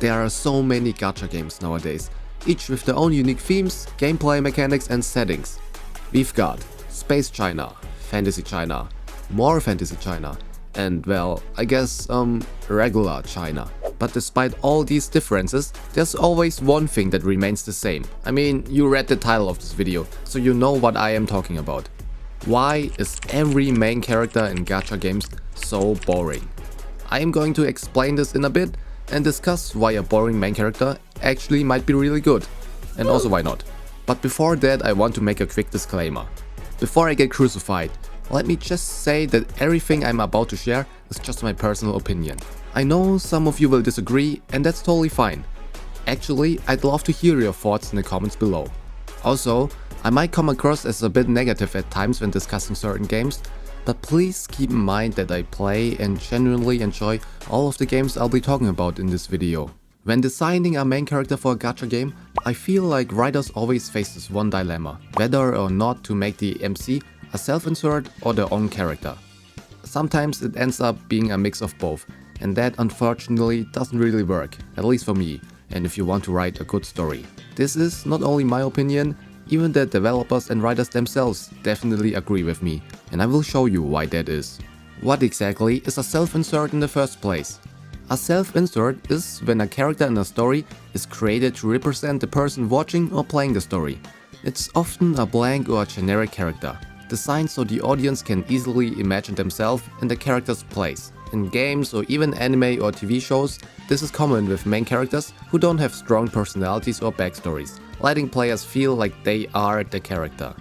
There are so many gacha games nowadays, each with their own unique themes, gameplay mechanics and settings. We've got Space China, Fantasy China, more Fantasy China, and well, I guess regular China. But despite all these differences, there's always one thing that remains the same. I mean, you read the title of this video, so you know what I am talking about. Why is every main character in gacha games so boring? I am going to explain this in a bit and discuss why a boring main character actually might be really good, and also why not. But before that, I want to make a quick disclaimer. Before I get crucified, let me just say that everything I'm about to share is just my personal opinion. I know some of you will disagree, and that's totally fine. Actually, I'd love to hear your thoughts in the comments below. Also, I might come across as a bit negative at times when discussing certain games, but please keep in mind that I play and genuinely enjoy all of the games I'll be talking about in this video. When designing a main character for a gacha game, I feel like writers always face this one dilemma, whether or not to make the MC a self-insert or their own character. Sometimes it ends up being a mix of both, and that unfortunately doesn't really work, at least for me, and if you want to write a good story. This is not only my opinion, even the developers and writers themselves definitely agree with me, and I will show you why that is. What exactly is a self-insert in the first place? A self-insert is when a character in a story is created to represent the person watching or playing the story. It's often a blank or a generic character, designed so the audience can easily imagine themselves in the character's place. In games or even anime or TV shows, this is common with main characters who don't have strong personalities or backstories, letting players feel like they are the character.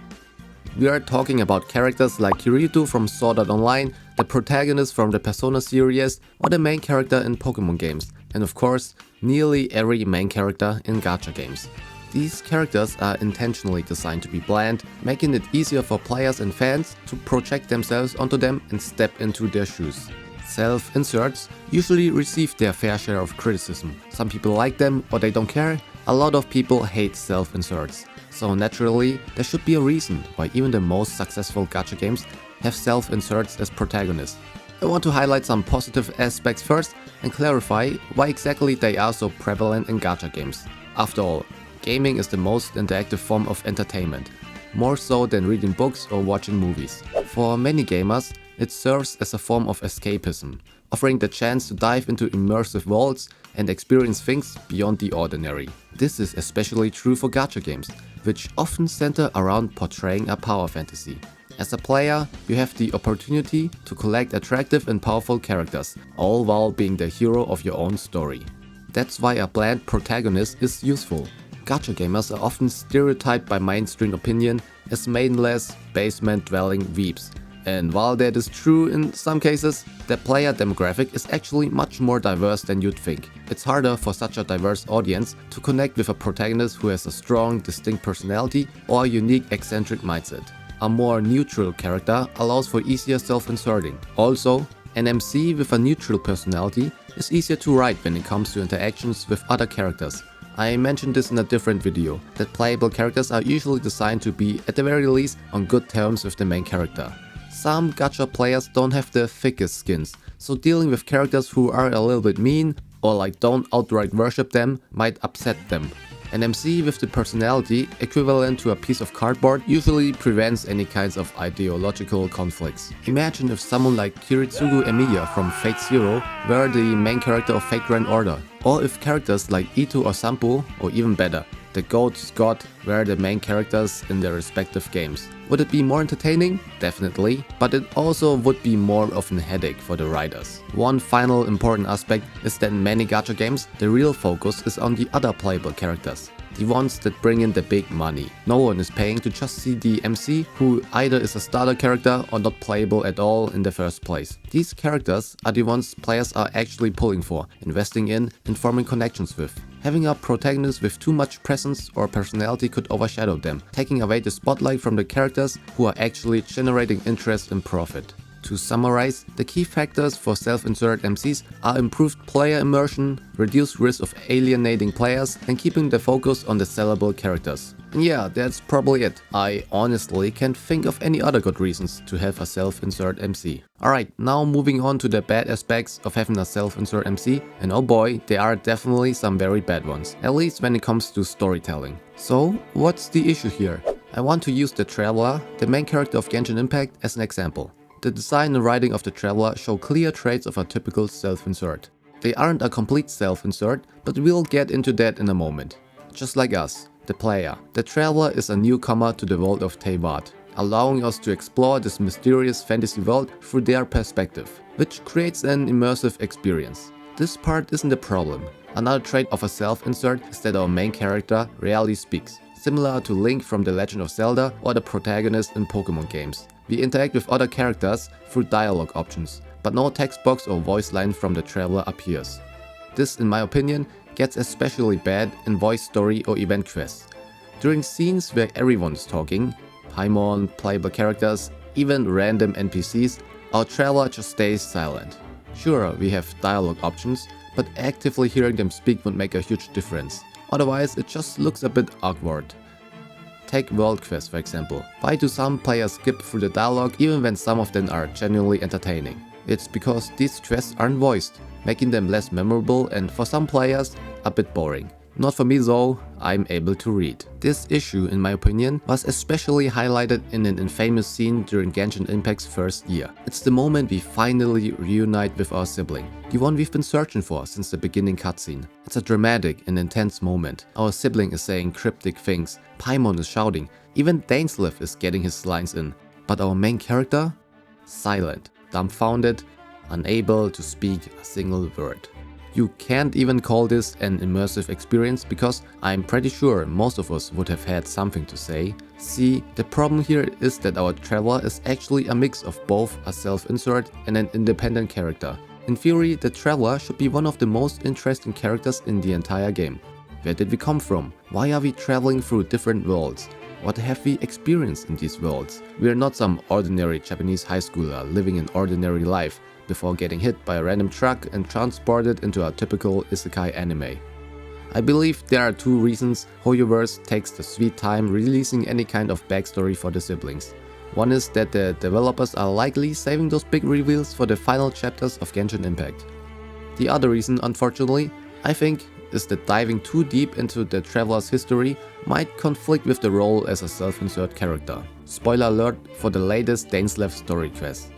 We are talking about characters like Kirito from Sword Art Online, the protagonist from the Persona series, or the main character in Pokemon games, and of course, nearly every main character in gacha games. These characters are intentionally designed to be bland, making it easier for players and fans to project themselves onto them and step into their shoes. Self-inserts usually receive their fair share of criticism. Some people like them or they don't care. A lot of people hate self-inserts. So naturally, there should be a reason why even the most successful gacha games have self-inserts as protagonists. I want to highlight some positive aspects first and clarify why exactly they are so prevalent in gacha games. After all, gaming is the most interactive form of entertainment, more so than reading books or watching movies. For many gamers, it serves as a form of escapism, offering the chance to dive into immersive worlds and experience things beyond the ordinary. This is especially true for gacha games, which often center around portraying a power fantasy. As a player, you have the opportunity to collect attractive and powerful characters, all while being the hero of your own story. That's why a bland protagonist is useful. Gacha gamers are often stereotyped by mainstream opinion as maidenless, basement-dwelling weeps. And while that is true in some cases, the player demographic is actually much more diverse than you'd think. It's harder for such a diverse audience to connect with a protagonist who has a strong, distinct personality or a unique, eccentric mindset. A more neutral character allows for easier self-inserting. Also, an MC with a neutral personality is easier to write when it comes to interactions with other characters. I mentioned this in a different video, that playable characters are usually designed to be, at the very least, on good terms with the main character. Some gacha players don't have the thickest skins, so dealing with characters who are a little bit mean or like don't outright worship them might upset them. An MC with the personality equivalent to a piece of cardboard usually prevents any kinds of ideological conflicts. Imagine if someone like Kiritsugu Emiya from Fate Zero were the main character of Fate Grand Order, or if characters like Ito or Sampo, or even better, the Goat Scott were the main characters in their respective games. Would it be more entertaining? Definitely, but it also would be more of a headache for the writers. One final important aspect is that in many gacha games, the real focus is on the other playable characters, the ones that bring in the big money. No one is paying to just see the MC, who either is a starter character or not playable at all in the first place. These characters are the ones players are actually pulling for, investing in, and forming connections with. Having a protagonist with too much presence or personality could overshadow them, taking away the spotlight from the characters who are actually generating interest and profit. To summarize, the key factors for self-insert MCs are improved player immersion, reduced risk of alienating players, and keeping the focus on the sellable characters. And yeah, that's probably it. I honestly can't think of any other good reasons to have a self-insert MC. Alright, now moving on to the bad aspects of having a self-insert MC, and oh boy, there are definitely some very bad ones, at least when it comes to storytelling. So, what's the issue here? I want to use the Traveler, the main character of Genshin Impact, as an example. The design and writing of the Traveler show clear traits of a typical self-insert. They aren't a complete self-insert, but we'll get into that in a moment. Just like us, the player, the Traveler is a newcomer to the world of Teyvat, allowing us to explore this mysterious fantasy world through their perspective, which creates an immersive experience. This part isn't a problem. Another trait of a self-insert is that our main character rarely speaks, similar to Link from The Legend of Zelda or the protagonist in Pokemon games. We interact with other characters through dialogue options, but no text box or voice line from the Traveler appears. This, in my opinion, gets especially bad in voice story or event quests. During scenes where everyone is talking, Paimon, playable characters, even random NPCs, our Traveler just stays silent. Sure, we have dialogue options, but actively hearing them speak would make a huge difference. Otherwise, it just looks a bit awkward. Take world quests for example. Why do some players skip through the dialogue even when some of them are genuinely entertaining? It's because these quests aren't voiced, making them less memorable and for some players a bit boring. Not for me though, I'm able to read. This issue, in my opinion, was especially highlighted in an infamous scene during Genshin Impact's first year. It's the moment we finally reunite with our sibling, the one we've been searching for since the beginning cutscene. It's a dramatic and intense moment. Our sibling is saying cryptic things, Paimon is shouting, even Zenless is getting his lines in. But our main character? Silent, dumbfounded, unable to speak a single word. You can't even call this an immersive experience because I'm pretty sure most of us would have had something to say. See, the problem here is that our Traveler is actually a mix of both a self-insert and an independent character. In theory, the Traveler should be one of the most interesting characters in the entire game. Where did we come from? Why are we traveling through different worlds? What have we experienced in these worlds? We are not some ordinary Japanese high schooler living an ordinary life before getting hit by a random truck and transported into a typical isekai anime. I believe there are two reasons HoYoverse takes the sweet time releasing any kind of backstory for the siblings. One is that the developers are likely saving those big reveals for the final chapters of Genshin Impact. The other reason, unfortunately, I think, is that diving too deep into the Traveler's history might conflict with the role as a self-insert character. Spoiler alert for the latest Zenless story quest.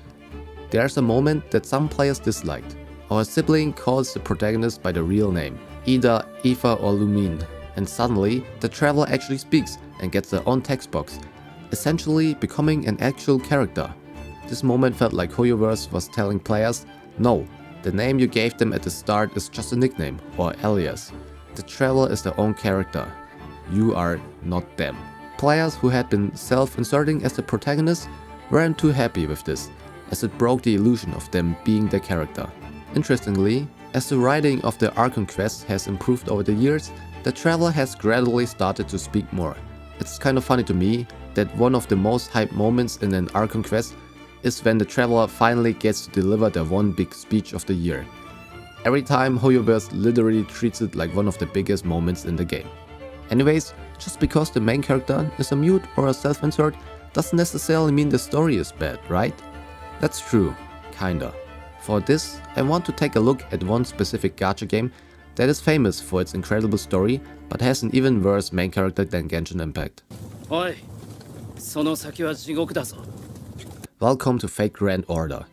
There's a moment that some players disliked. Our sibling calls the protagonist by the real name, either Eva or Lumine, and suddenly the Traveler actually speaks and gets their own text box, essentially becoming an actual character. This moment felt like HoYoverse was telling players, no, the name you gave them at the start is just a nickname or alias. The Traveler is their own character. You are not them. Players who had been self-inserting as the protagonist weren't too happy with this, as it broke the illusion of them being the character. Interestingly, as the writing of the Archon quest has improved over the years, the Traveler has gradually started to speak more. It's kind of funny to me that one of the most hyped moments in an Archon quest is when the Traveler finally gets to deliver their one big speech of the year. Every time HoYoverse literally treats it like one of the biggest moments in the game. Anyways, just because the main character is a mute or a self-insert doesn't necessarily mean the story is bad, right? That's true, kinda. For this, I want to take a look at one specific gacha game that is famous for its incredible story, but has an even worse main character than Genshin Impact. Oi, その先は地獄だぞ. Welcome to Fate Grand Order.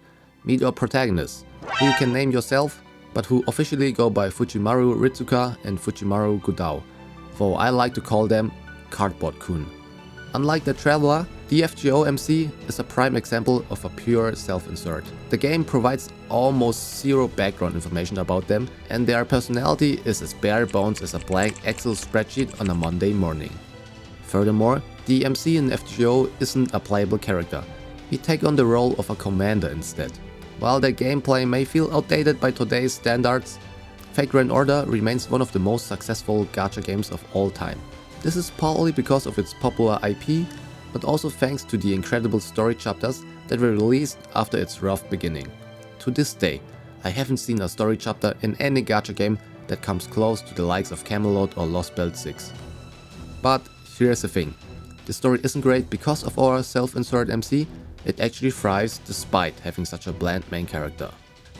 Meet our protagonists, who you can name yourself, but who officially go by Fujimaru Ritsuka and Fujimaru Gudao, though I like to call them Cardboard-kun. Unlike the Traveler, the FGO MC is a prime example of a pure self-insert. The game provides almost zero background information about them, and their personality is as bare bones as a blank Excel spreadsheet on a Monday morning. Furthermore, the MC in FGO isn't a playable character. We take on the role of a commander instead. While the gameplay may feel outdated by today's standards, Fate Grand Order remains one of the most successful gacha games of all time. This is partly because of its popular IP, but also thanks to the incredible story chapters that were released after its rough beginning. To this day, I haven't seen a story chapter in any gacha game that comes close to the likes of Camelot or Lost Belt 6. But here's the thing, the story isn't great because of our self-insert MC, it actually thrives despite having such a bland main character.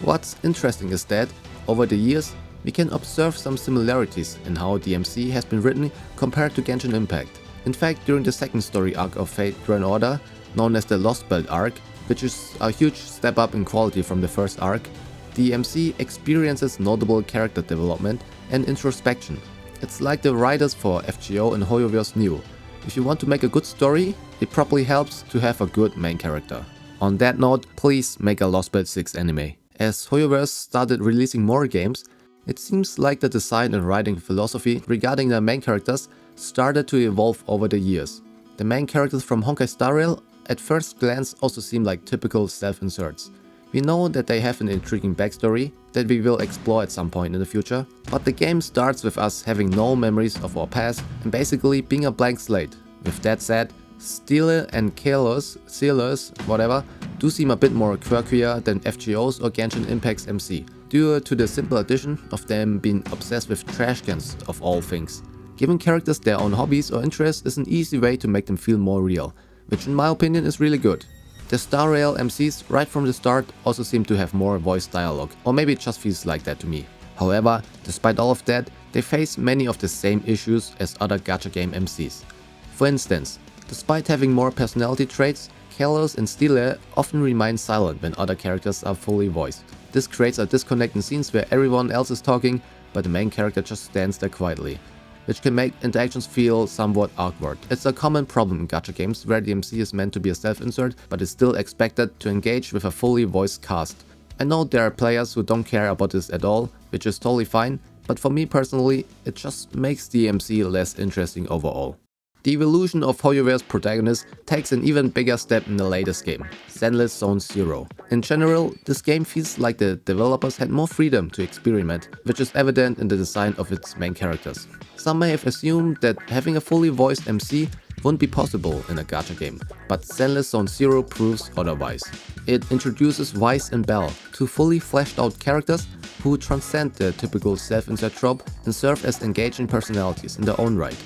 What's interesting is that, over the years, we can observe some similarities in how the MC has been written compared to Genshin Impact. In fact, during the second story arc of Fate Grand Order, known as the Lost Belt arc, which is a huge step up in quality from the first arc, the MC experiences notable character development and introspection. It's like the writers for FGO and HoYoverse knew. If you want to make a good story, it probably helps to have a good main character. On that note, please make a Lost Belt 6 anime. As HoYoverse started releasing more games, it seems like the design and writing philosophy regarding their main characters started to evolve over the years. The main characters from Honkai Star Rail at first glance also seem like typical self-inserts. We know that they have an intriguing backstory that we will explore at some point in the future, but the game starts with us having no memories of our past and basically being a blank slate. With that said, Stile and Kalos, Sealers, whatever, do seem a bit more quirkier than FGO's or Genshin Impact's MC, due to the simple addition of them being obsessed with trash cans of all things. Giving characters their own hobbies or interests is an easy way to make them feel more real, which in my opinion is really good. The Star Rail MCs right from the start also seem to have more voice dialogue, or maybe it just feels like that to me. However, despite all of that, they face many of the same issues as other gacha game MCs. For instance, despite having more personality traits, Kalos and Stile often remain silent when other characters are fully voiced. This creates a disconnect in scenes where everyone else is talking, but the main character just stands there quietly, which can make interactions feel somewhat awkward. It's a common problem in gacha games where the MC is meant to be a self-insert, but is still expected to engage with a fully voiced cast. I know there are players who don't care about this at all, which is totally fine, but for me personally, it just makes the MC less interesting overall. The evolution of HoYover's protagonist takes an even bigger step in the latest game, Zenless Zone Zero. In general, this game feels like the developers had more freedom to experiment, which is evident in the design of its main characters. Some may have assumed that having a fully voiced MC wouldn't be possible in a gacha game, but Zenless Zone Zero proves otherwise. It introduces Weiss and Bell, two fully fleshed out characters who transcend the typical self-insert trope and serve as engaging personalities in their own right.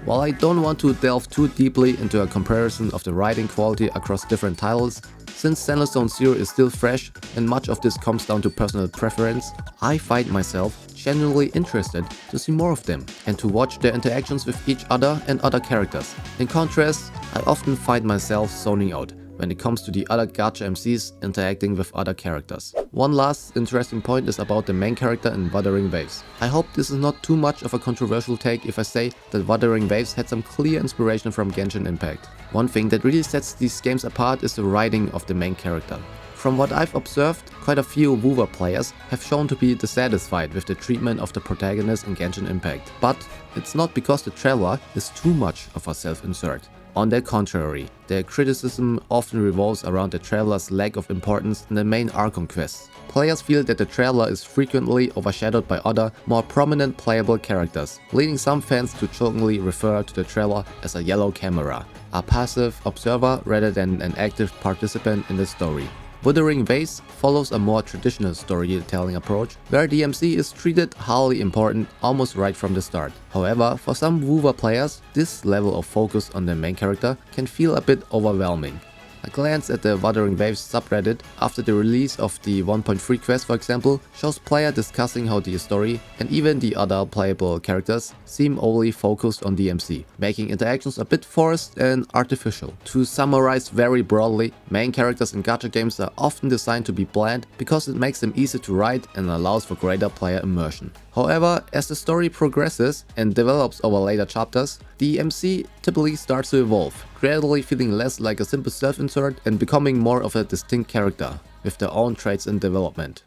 While I don't want to delve too deeply into a comparison of the writing quality across different titles, since Zenless Zone Zero is still fresh and much of this comes down to personal preference, I find myself genuinely interested to see more of them and to watch their interactions with each other and other characters. In contrast, I often find myself zoning out when it comes to the other gacha MCs interacting with other characters. One last interesting point is about the main character in Wuthering Waves. I hope this is not too much of a controversial take if I say that Wuthering Waves had some clear inspiration from Genshin Impact. One thing that really sets these games apart is the writing of the main character. From what I've observed, quite a few WoWer players have shown to be dissatisfied with the treatment of the protagonist in Genshin Impact. But it's not because the Traveler is too much of a self-insert. On the contrary, their criticism often revolves around the Traveler's lack of importance in the main Archon quests. Players feel that the Traveler is frequently overshadowed by other, more prominent playable characters, leading some fans to jokingly refer to the Traveler as a yellow camera, a passive observer rather than an active participant in the story. Wuthering Waves follows a more traditional storytelling approach, where the MC is treated highly important almost right from the start. However, for some WoWer players, this level of focus on the main character can feel a bit overwhelming. A glance at the Wuthering Waves subreddit after the release of the 1.3 quest, for example, shows players discussing how the story and even the other playable characters seem overly focused on DMC, making interactions a bit forced and artificial. To summarize very broadly, main characters in gacha games are often designed to be bland because it makes them easy to write and allows for greater player immersion. However, as the story progresses and develops over later chapters, the MC typically starts to evolve, gradually feeling less like a simple self-insert and becoming more of a distinct character, with their own traits and development.